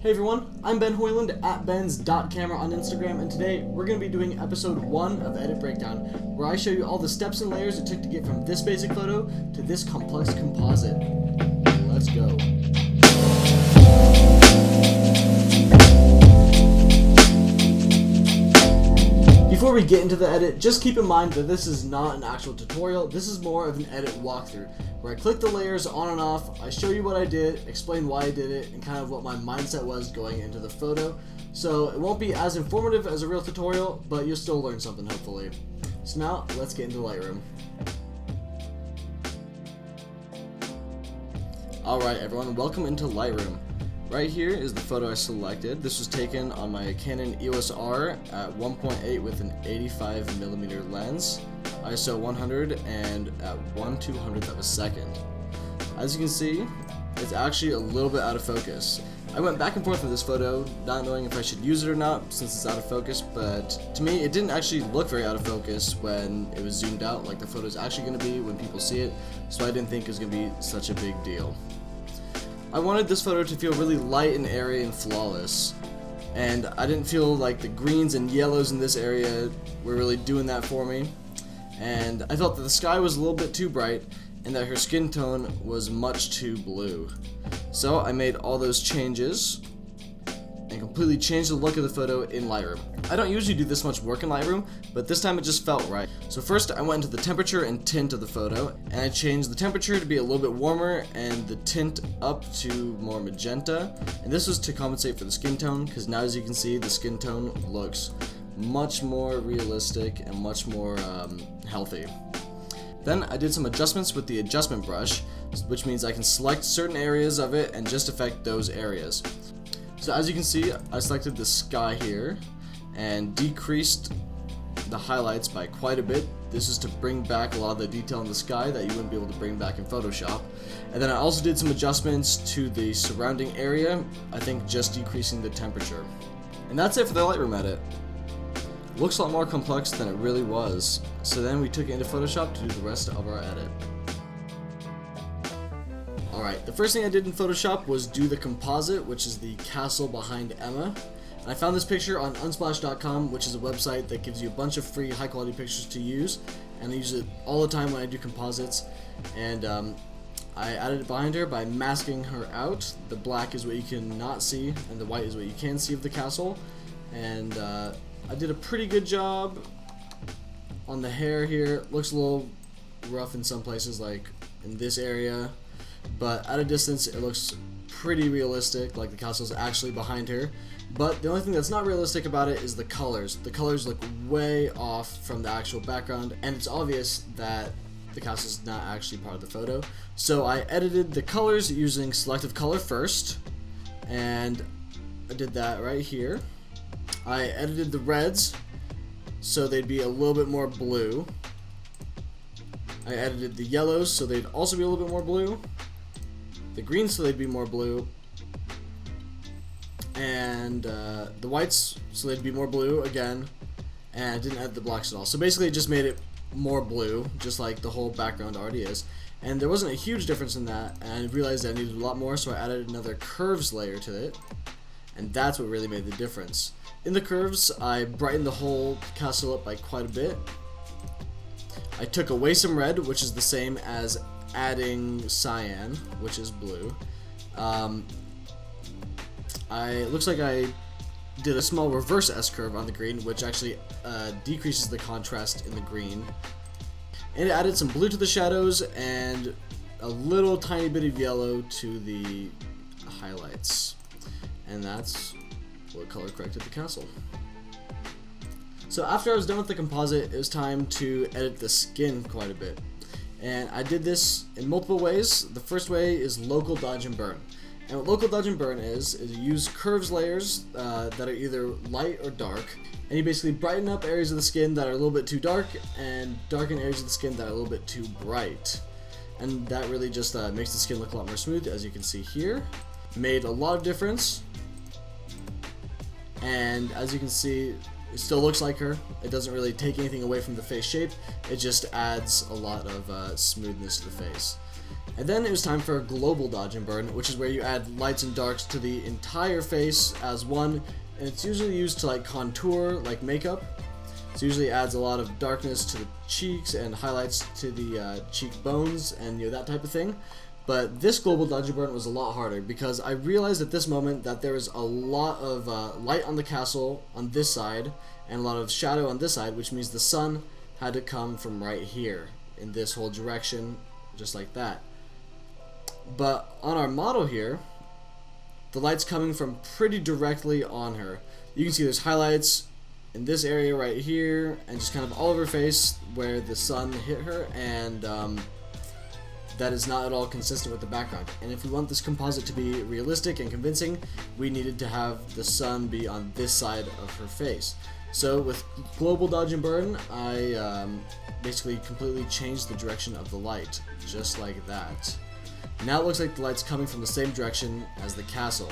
Hey everyone, I'm Ben Hoiland at bens.camera on Instagram, and today we're going to be doing episode 1 of Edit Breakdown, where I show you all the steps and layers it took to get from this basic photo to this complex composite. Let's go. Before we get into the edit, just keep in mind that this is not an actual tutorial. This is more of an edit walkthrough, where I click the layers on and off, I show you what I did, explain why I did it, and kind of what my mindset was going into the photo. So it won't be as informative as a real tutorial, but you'll still learn something hopefully. So now, let's get into Lightroom. Alright everyone, welcome into Lightroom. Right here is the photo I selected. This was taken on my Canon EOS R at 1.8 with an 85mm lens, ISO 100, and at 1/200th of a second. As you can see, it's actually a little bit out of focus. I went back and forth with this photo, not knowing if I should use it or not since it's out of focus, but to me it didn't actually look very out of focus when it was zoomed out like the photo is actually going to be when people see it, so I didn't think it was going to be such a big deal. I wanted this photo to feel really light and airy and flawless, and I didn't feel like the greens and yellows in this area were really doing that for me, and I felt that the sky was a little bit too bright and that her skin tone was much too blue. So I made all those changes and completely changed the look of the photo in Lightroom. I don't usually do this much work in Lightroom, but this time it just felt right. So first I went into the temperature and tint of the photo, and I changed the temperature to be a little bit warmer and the tint up to more magenta, and this was to compensate for the skin tone, because now as you can see the skin tone looks much more realistic and much more healthy. Then I did some adjustments with the adjustment brush, which means I can select certain areas of it and just affect those areas. So as you can see, I selected the sky here and decreased the highlights by quite a bit. This is to bring back a lot of the detail in the sky that you wouldn't be able to bring back in Photoshop. And then I also did some adjustments to the surrounding area, I think just decreasing the temperature. And that's it for the Lightroom edit. Looks a lot more complex than it really was. So then we took it into Photoshop to do the rest of our edit. Alright, the first thing I did in Photoshop was do the composite, which is the castle behind Emma. And I found this picture on unsplash.com, which is a website that gives you a bunch of free high quality pictures to use, and I use it all the time when I do composites. And I added it behind her by masking her out. The black is what you can not see, and the white is what you can see of the castle. And I did a pretty good job on the hair here. Looks a little rough in some places, like in this area, but at a distance it looks pretty realistic, like the castle's actually behind her. But the only thing that's not realistic about it is the colors. The colors look way off from the actual background, and it's obvious that the castle's not actually part of the photo. So I edited the colors using selective color first, and I did that right here. I edited the reds so they'd be a little bit more blue. I edited the yellows so they'd also be a little bit more blue. The greens so they'd be more blue. And the whites so they'd be more blue again. And I didn't add the blacks at all. So basically it just made it more blue, just like the whole background already is. And there wasn't a huge difference in that, and I realized I needed a lot more, so I added another curves layer to it. And that's what really made the difference. In the curves, I brightened the whole castle up by quite a bit. I took away some red, which is the same as adding cyan, which is blue. It looks like I did a small reverse S-curve on the green, which actually decreases the contrast in the green. And it added some blue to the shadows and a little tiny bit of yellow to the highlights. And that's what color corrected the castle. So after I was done with the composite, it was time to edit the skin quite a bit. And I did this in multiple ways. The first way is local dodge and burn. And what local dodge and burn is you use curves layers that are either light or dark, and you basically brighten up areas of the skin that are a little bit too dark and darken areas of the skin that are a little bit too bright. And that really just makes the skin look a lot more smooth, as you can see here. Made a lot of difference. And as you can see, it still looks like her. It doesn't really take anything away from the face shape. It just adds a lot of smoothness to the face. And then it was time for a global dodge and burn, which is where you add lights and darks to the entire face as one, and it's usually used to like contour, like makeup. So usually adds a lot of darkness to the cheeks and highlights to the cheekbones and that type of thing. But this global dodge and burn was a lot harder because I realized at this moment that there was a lot of light on the castle on this side and a lot of shadow on this side, which means the sun had to come from right here in this whole direction, just like that. But on our model here, the light's coming from pretty directly on her. You can see there's highlights in this area right here and just kind of all over her face where the sun hit her, and that is not at all consistent with the background. And if we want this composite to be realistic and convincing, we needed to have the sun be on this side of her face. So with global dodge and burn, I basically completely changed the direction of the light, just like that. Now it looks like the light's coming from the same direction as the castle.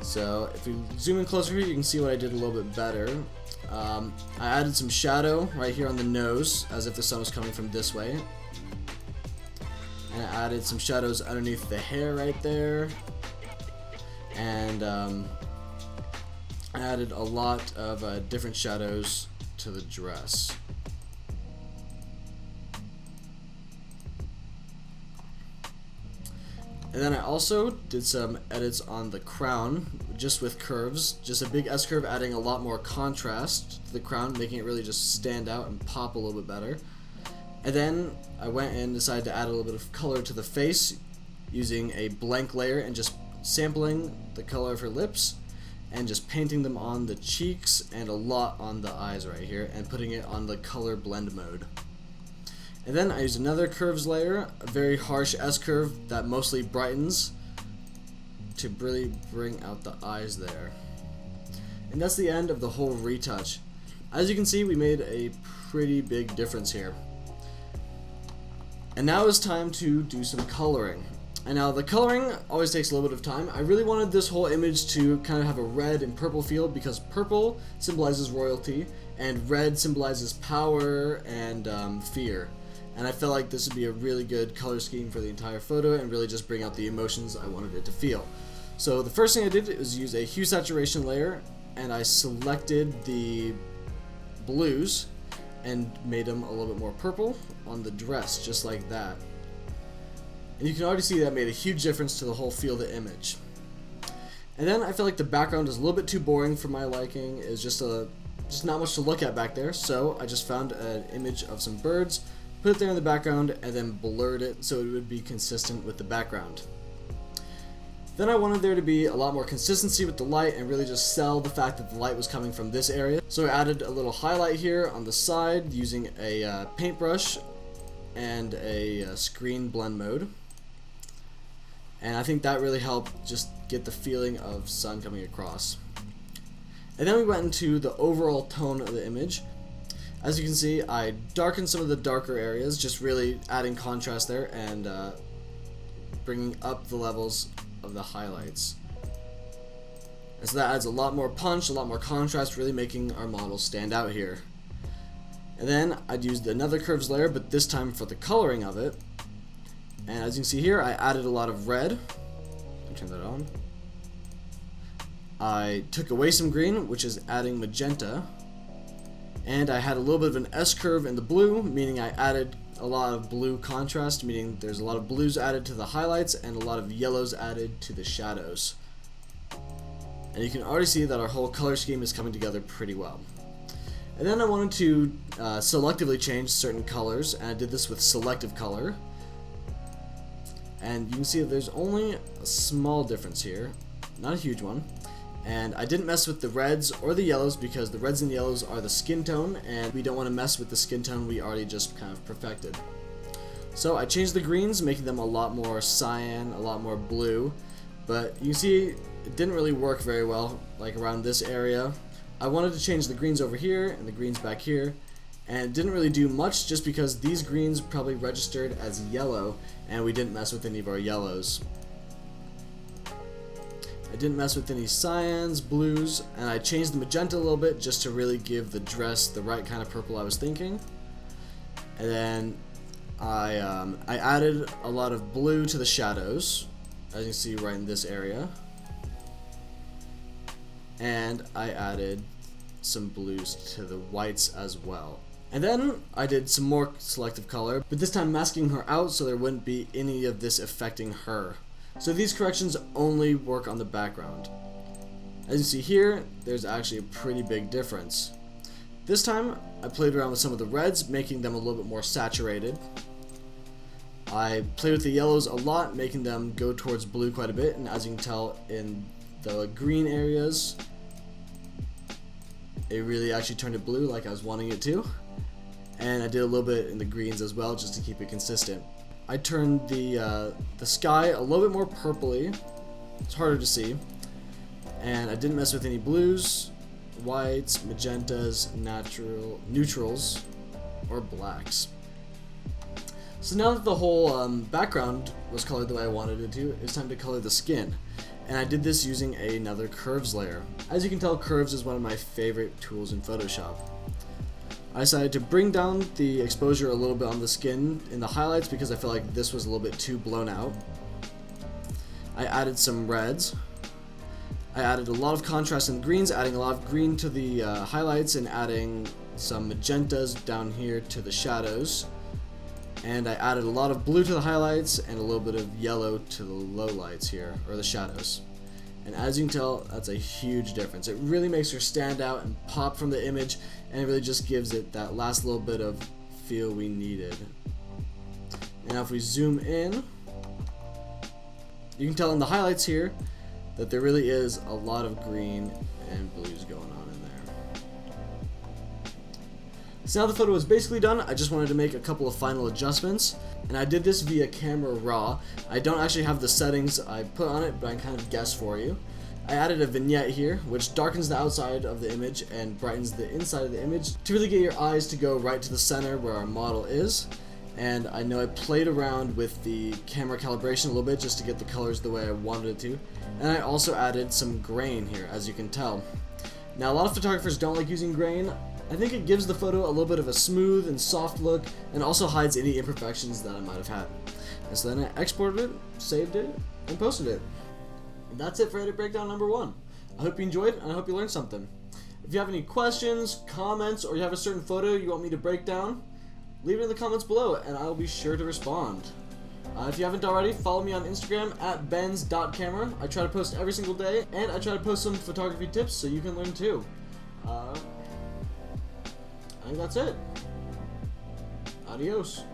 So if we zoom in closer here, you can see what I did a little bit better. I added some shadow right here on the nose, as if the sun was coming from this way. And I added some shadows underneath the hair right there. And I added a lot of different shadows to the dress. And then I also did some edits on the crown, just with curves, just a big S curve, adding a lot more contrast to the crown, making it really just stand out and pop a little bit better. And then I went and decided to add a little bit of color to the face using a blank layer and just sampling the color of her lips and just painting them on the cheeks and a lot on the eyes right here and putting it on the color blend mode. And then I used another curves layer, a very harsh S curve that mostly brightens to really bring out the eyes there. And that's the end of the whole retouch. As you can see, we made a pretty big difference here. And now it's time to do some coloring. And now the coloring always takes a little bit of time. I really wanted this whole image to kind of have a red and purple feel because purple symbolizes royalty and red symbolizes power and fear. And I felt like this would be a really good color scheme for the entire photo and really just bring out the emotions I wanted it to feel. So the first thing I did was use a hue saturation layer, and I selected the blues and made them a little bit more purple on the dress, just like that. And you can already see that made a huge difference to the whole feel of the image. And then I feel like the background is a little bit too boring for my liking. It's just not much to look at back there, so I just found an image of some birds, put it there in the background, and then blurred it so it would be consistent with the background. Then I wanted there to be a lot more consistency with the light and really just sell the fact that the light was coming from this area. So I added a little highlight here on the side using a paintbrush and a screen blend mode. And I think that really helped just get the feeling of sun coming across. And then we went into the overall tone of the image. As you can see, I darkened some of the darker areas, just really adding contrast there and bringing up the levels of the highlights. And so that adds a lot more punch, a lot more contrast, really making our model stand out here. And then I'd used another curves layer, but this time for the coloring of it. And as you can see here, I added a lot of red. Let me turn that on. I took away some green, which is adding magenta. And I had a little bit of an S curve in the blue, meaning I added a lot of blue contrast, meaning there's a lot of blues added to the highlights and a lot of yellows added to the shadows. And you can already see that our whole color scheme is coming together pretty well. And then I wanted to selectively change certain colors, and I did this with selective color. And you can see that there's only a small difference here, not a huge one. And I didn't mess with the reds or the yellows because the reds and yellows are the skin tone, and we don't want to mess with the skin tone we already just kind of perfected. So I changed the greens, making them a lot more cyan, a lot more blue, but you can see it didn't really work very well, like around this area. I wanted to change the greens over here and the greens back here, and it didn't really do much just because these greens probably registered as yellow, and we didn't mess with any of our yellows. I didn't mess with any cyans, blues, and I changed the magenta a little bit just to really give the dress the right kind of purple I was thinking. And then I added a lot of blue to the shadows, as you can see right in this area, and I added some blues to the whites as well. And then I did some more selective color, but this time masking her out so there wouldn't be any of this affecting her. So these corrections only work on the background. As you see here, there's actually a pretty big difference. This time I played around with some of the reds, making them a little bit more saturated. I played with the yellows a lot, making them go towards blue quite a bit, and as you can tell in the green areas, it really actually turned it blue like I was wanting it to. And I did a little bit in the greens as well, just to keep it consistent. I turned the sky a little bit more purpley. It's harder to see. And I didn't mess with any blues, whites, magentas, neutrals, or blacks. So now that the whole background was colored the way I wanted it to, it's time to color the skin. And I did this using another curves layer. As you can tell, curves is one of my favorite tools in Photoshop. I decided to bring down the exposure a little bit on the skin in the highlights because I felt like this was a little bit too blown out. I added some reds. I added a lot of contrast in the greens, adding a lot of green to the highlights and adding some magentas down here to the shadows. And I added a lot of blue to the highlights and a little bit of yellow to the lowlights here, or the shadows. And as you can tell, that's a huge difference. It really makes her stand out and pop from the image, and it really just gives it that last little bit of feel we needed. And now if we zoom in, you can tell in the highlights here that there really is a lot of green and blues going on in there. So now the photo is basically done. I just wanted to make a couple of final adjustments, and I did this via camera raw. I don't actually have the settings I put on it, but I can kind of guess for you. I added a vignette here, which darkens the outside of the image and brightens the inside of the image to really get your eyes to go right to the center where our model is. And I know I played around with the camera calibration a little bit just to get the colors the way I wanted it to. And I also added some grain here, as you can tell. Now, a lot of photographers don't like using grain. I think it gives the photo a little bit of a smooth and soft look and also hides any imperfections that I might have had. And so then I exported it, saved it, and posted it. And that's it for edit breakdown number 1. I hope you enjoyed and I hope you learned something. If you have any questions, comments, or you have a certain photo you want me to break down, leave it in the comments below and I'll be sure to respond. If you haven't already, follow me on Instagram at benz.camera. I try to post every single day, and I try to post some photography tips so you can learn too. I think that's it. Adios.